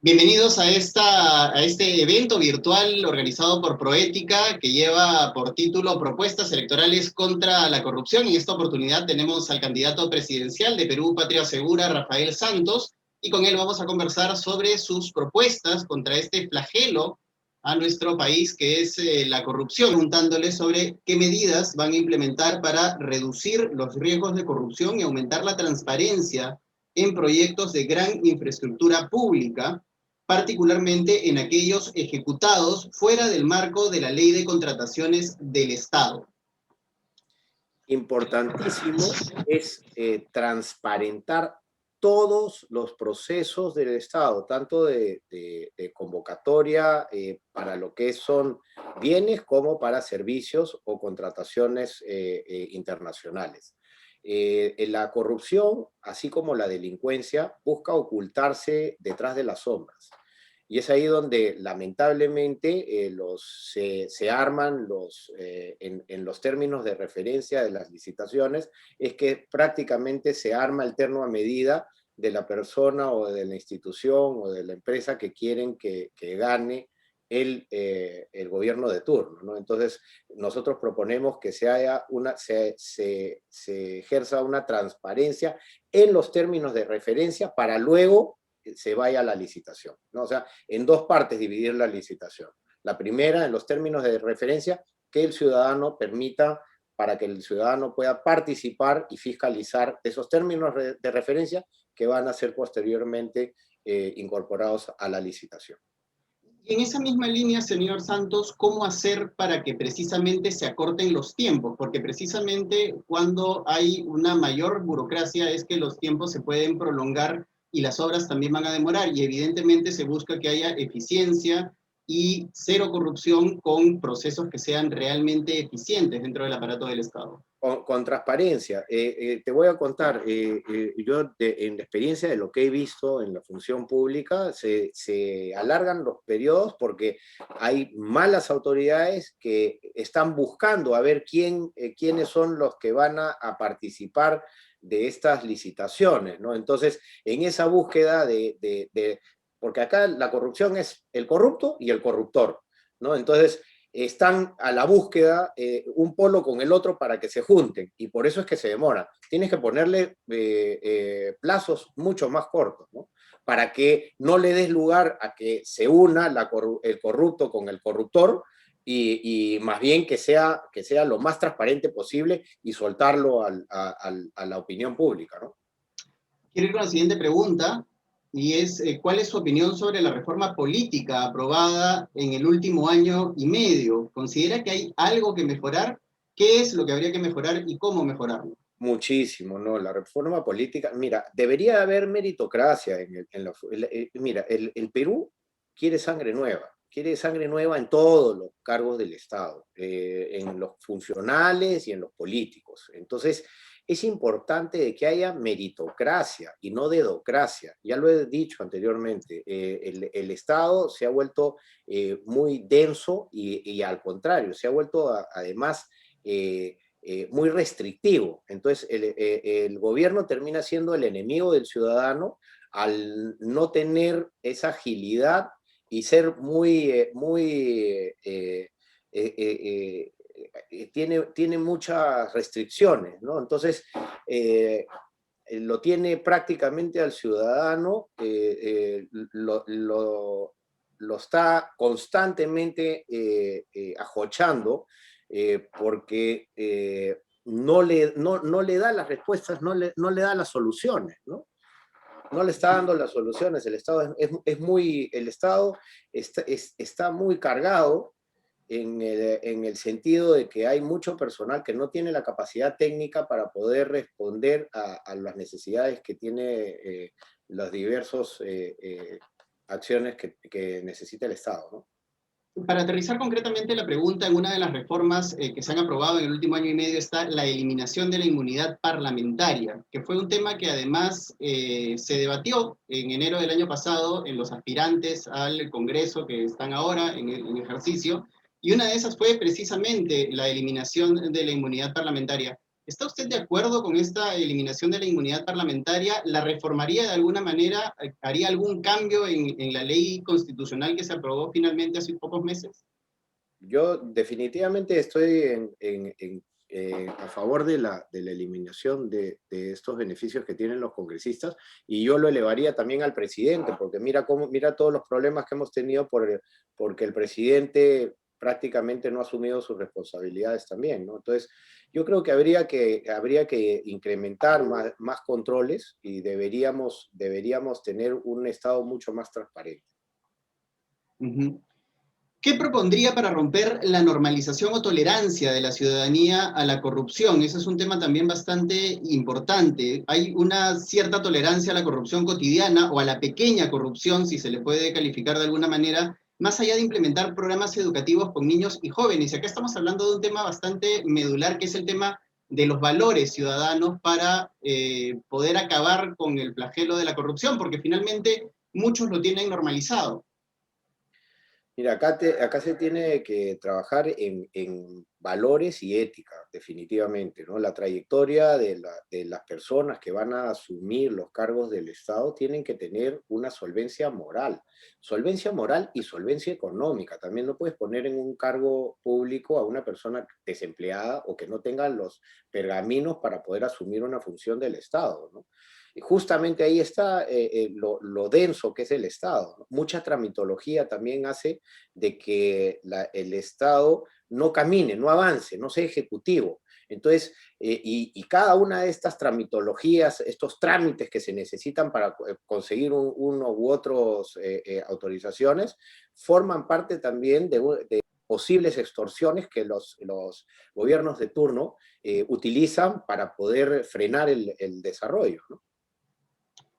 Bienvenidos a este evento virtual organizado por Proética que lleva por título Propuestas electorales contra la corrupción. En esta oportunidad tenemos al candidato presidencial de Perú Patria Segura, Rafael Santos, y con él vamos a conversar sobre sus propuestas contra este flagelo a nuestro país que es la corrupción, preguntándole sobre qué medidas van a implementar para reducir los riesgos de corrupción y aumentar la transparencia en proyectos de gran infraestructura pública, particularmente en aquellos ejecutados fuera del marco de la Ley de Contrataciones del Estado. Importantísimo es transparentar todos los procesos del Estado, tanto de convocatoria para lo que son bienes como para servicios o contrataciones internacionales. La corrupción, así como la delincuencia, busca ocultarse detrás de las sombras. Y es ahí donde lamentablemente se arman en los términos de referencia de las licitaciones, es que prácticamente se arma el terno a medida de la persona o de la institución o de la empresa que quieren que gane el gobierno de turno, ¿no? Entonces, nosotros proponemos que se ejerza una transparencia en los términos de referencia para luego se vaya a la licitación, ¿no? O sea, en dos partes dividir la licitación. La primera, en los términos de referencia, que el ciudadano permita, para que el ciudadano pueda participar y fiscalizar esos términos de referencia que van a ser posteriormente incorporados a la licitación. Y en esa misma línea, señor Santos, ¿cómo hacer para que precisamente se acorten los tiempos? Porque precisamente cuando hay una mayor burocracia es que los tiempos se pueden prolongar y las obras también van a demorar. Y evidentemente se busca que haya eficiencia y cero corrupción con procesos que sean realmente eficientes dentro del aparato del Estado. Con transparencia. Te voy a contar, yo en la experiencia de lo que he visto en la función pública, se alargan los periodos porque hay malas autoridades que están buscando a ver quiénes son los que van a participar de estas licitaciones, ¿no? Entonces, en esa búsqueda porque acá la corrupción es el corrupto y el corruptor, ¿no? Entonces, están a la búsqueda un polo con el otro para que se junten, y por eso es que se demora. Tienes que ponerle plazos mucho más cortos, ¿no? Para que no le des lugar a que se una el corrupto con el corruptor, y más bien que sea lo más transparente posible y soltarlo a la opinión pública, ¿no? Quiero ir con la siguiente pregunta, y es, ¿cuál es su opinión sobre la reforma política aprobada en el último año y medio? ¿Considera que hay algo que mejorar? ¿Qué es lo que habría que mejorar y cómo mejorarlo? Muchísimo, ¿no? La reforma política, mira, debería haber meritocracia mira, el Perú quiere sangre nueva en todos los cargos del Estado, en los funcionales y en los políticos. Entonces, es importante de que haya meritocracia y no dedocracia. Ya lo he dicho anteriormente, el Estado se ha vuelto muy denso y al contrario, se ha vuelto además muy restrictivo. Entonces, el gobierno termina siendo el enemigo del ciudadano al no tener esa agilidad y ser tiene muchas restricciones, ¿no? Entonces, lo tiene prácticamente al ciudadano, lo está constantemente ajochando, porque no le da las respuestas, no le da las soluciones, ¿no? No le está dando las soluciones. El Estado el Estado está muy cargado en el sentido de que hay mucho personal que no tiene la capacidad técnica para poder responder a las necesidades que tiene las diversas acciones que necesita el Estado, ¿no? Para aterrizar concretamente la pregunta, en una de las reformas que se han aprobado en el último año y medio está la eliminación de la inmunidad parlamentaria, que fue un tema que además se debatió en enero del año pasado en los aspirantes al Congreso que están ahora en ejercicio, y una de esas fue precisamente la eliminación de la inmunidad parlamentaria. ¿Está usted de acuerdo con esta eliminación de la inmunidad parlamentaria? ¿La reformaría de alguna manera? ¿Haría algún cambio en la ley constitucional que se aprobó finalmente hace pocos meses? Yo definitivamente estoy a favor de la eliminación de estos beneficios que tienen los congresistas, y yo lo elevaría también al presidente, porque mira todos los problemas que hemos tenido porque el presidente prácticamente no ha asumido sus responsabilidades también, ¿no? Entonces, yo creo que habría que incrementar más controles, y deberíamos tener un Estado mucho más transparente. Ujú. ¿Qué propondría para romper la normalización o tolerancia de la ciudadanía a la corrupción? Ese es un tema también bastante importante. Hay una cierta tolerancia a la corrupción cotidiana o a la pequeña corrupción, si se le puede calificar de alguna manera, más allá de implementar programas educativos con niños y jóvenes. Y acá estamos hablando de un tema bastante medular, que es el tema de los valores ciudadanos para poder acabar con el flagelo de la corrupción, porque finalmente muchos lo tienen normalizado. Mira, acá se tiene que trabajar en valores y ética, definitivamente, ¿no? La trayectoria de las personas que van a asumir los cargos del Estado tienen que tener una solvencia moral y solvencia económica. También no puedes poner en un cargo público a una persona desempleada o que no tenga los pergaminos para poder asumir una función del Estado, ¿no? Y justamente ahí está lo denso que es el Estado, ¿no? Mucha tramitología también hace de que el Estado no camine, no avance, no sea ejecutivo. Entonces, y cada una de estas tramitologías, estos trámites que se necesitan para conseguir uno u otros autorizaciones, forman parte también de posibles extorsiones que los gobiernos de turno utilizan para poder frenar el desarrollo, ¿no?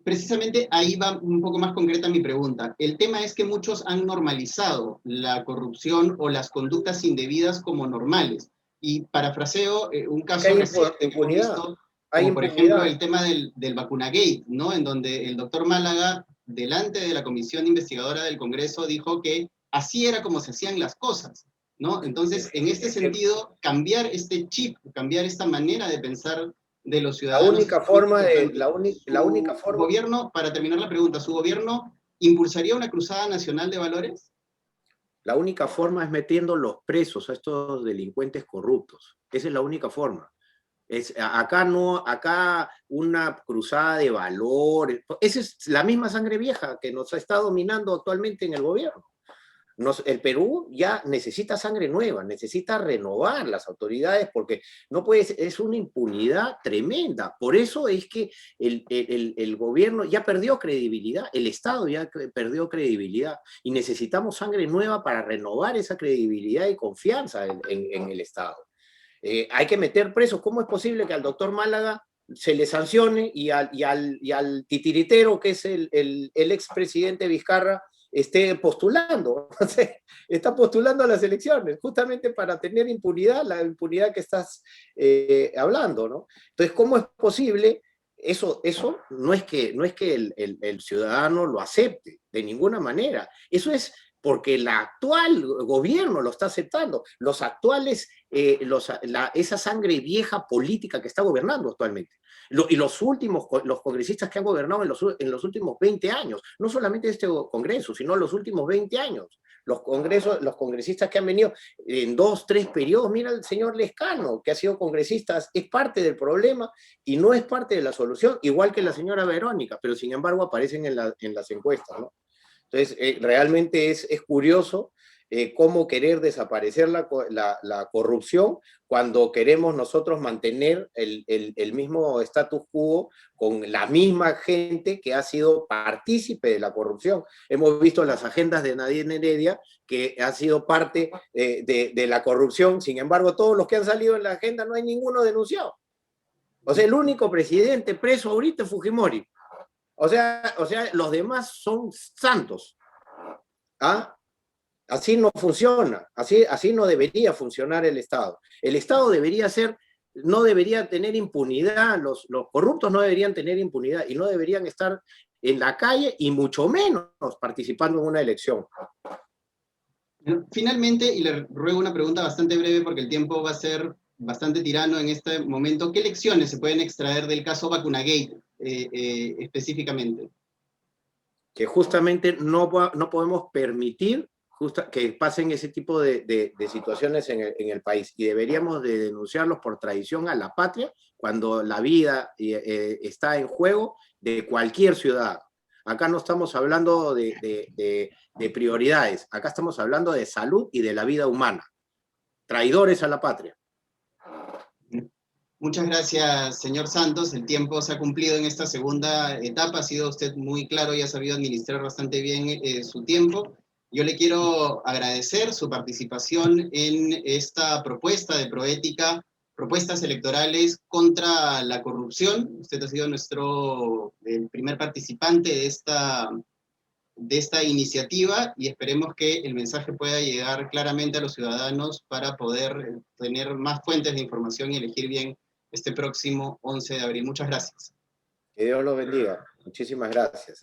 Precisamente ahí va un poco más concreta mi pregunta. El tema es que muchos han normalizado la corrupción o las conductas indebidas como normales. Y parafraseo un Es que caso hay reciente que hemos impunidad, visto, hay como por ejemplo impunidad. el tema del vacunagate, ¿no? En donde el doctor Málaga, delante de la comisión investigadora del Congreso, dijo que así era como se hacían las cosas, ¿no? Entonces, en este Es que sentido, cambiar este chip, cambiar esta manera de pensar de los la ciudadanos es única muy forma importante. la única ¿Su forma, gobierno, para terminar la pregunta, su gobierno impulsaría una cruzada nacional de valores? la única forma es metiendo los presos a estos delincuentes corruptos. Esa es la única forma. Acá no, acá una cruzada de valores. Esa es la misma sangre vieja que nos está dominando actualmente en el gobierno. El Perú ya necesita sangre nueva, necesita renovar las autoridades, porque no puede, es una impunidad tremenda. Por eso es que el gobierno ya perdió credibilidad, el Estado ya perdió credibilidad, y necesitamos sangre nueva para renovar esa credibilidad y confianza en el Estado. Hay que meter presos. ¿Cómo es posible que al doctor Málaga se le sancione y al titiritero, que es el expresidente Vizcarra, esté postulando? Está postulando a las elecciones, justamente para tener impunidad, la impunidad que estás hablando, ¿no? Entonces, ¿cómo es posible? Eso no es que el ciudadano lo acepte de ninguna manera. Eso es porque el actual gobierno lo está aceptando. Los actuales, esa sangre vieja política que está gobernando actualmente. Y los congresistas que han gobernado en los últimos 20 años, no solamente este Congreso, sino los últimos 20 años. Los congresistas que han venido en 2, 3 periodos, mira el señor Lescano, que ha sido congresista, es parte del problema y no es parte de la solución, igual que la señora Verónica, pero sin embargo aparecen en las encuestas, ¿no? Entonces, realmente es curioso cómo querer desaparecer la corrupción cuando queremos nosotros mantener el mismo status quo con la misma gente que ha sido partícipe de la corrupción. Hemos visto las agendas de Nadine Heredia, que ha sido parte de la corrupción. Sin embargo, todos los que han salido en la agenda no hay ninguno denunciado. O sea, el único presidente preso ahorita es Fujimori. O sea, los demás son santos. ¿Ah? Así no funciona, así no debería funcionar el Estado. El Estado no debería tener impunidad, los corruptos no deberían tener impunidad y no deberían estar en la calle y mucho menos participando en una elección. Finalmente, y le ruego una pregunta bastante breve porque el tiempo va a ser bastante tirano en este momento. ¿Qué lecciones se pueden extraer del caso Vacunagate específicamente? Que justamente no podemos permitir que pasen ese tipo de situaciones en el país, y deberíamos de denunciarlos por traición a la patria cuando la vida está en juego de cualquier ciudadano. Acá no estamos hablando de prioridades, acá estamos hablando de salud y de la vida humana. Traidores a la patria. Muchas gracias, señor Santos. El tiempo se ha cumplido en esta segunda etapa. Ha sido usted muy claro y ha sabido administrar bastante bien su tiempo. Yo le quiero agradecer su participación en esta propuesta de Proética, propuestas electorales contra la corrupción. Usted ha sido nuestro primer participante de esta iniciativa, y esperemos que el mensaje pueda llegar claramente a los ciudadanos para poder tener más fuentes de información y elegir bien este próximo 11 de abril. Muchas gracias. Que Dios los bendiga. Muchísimas gracias.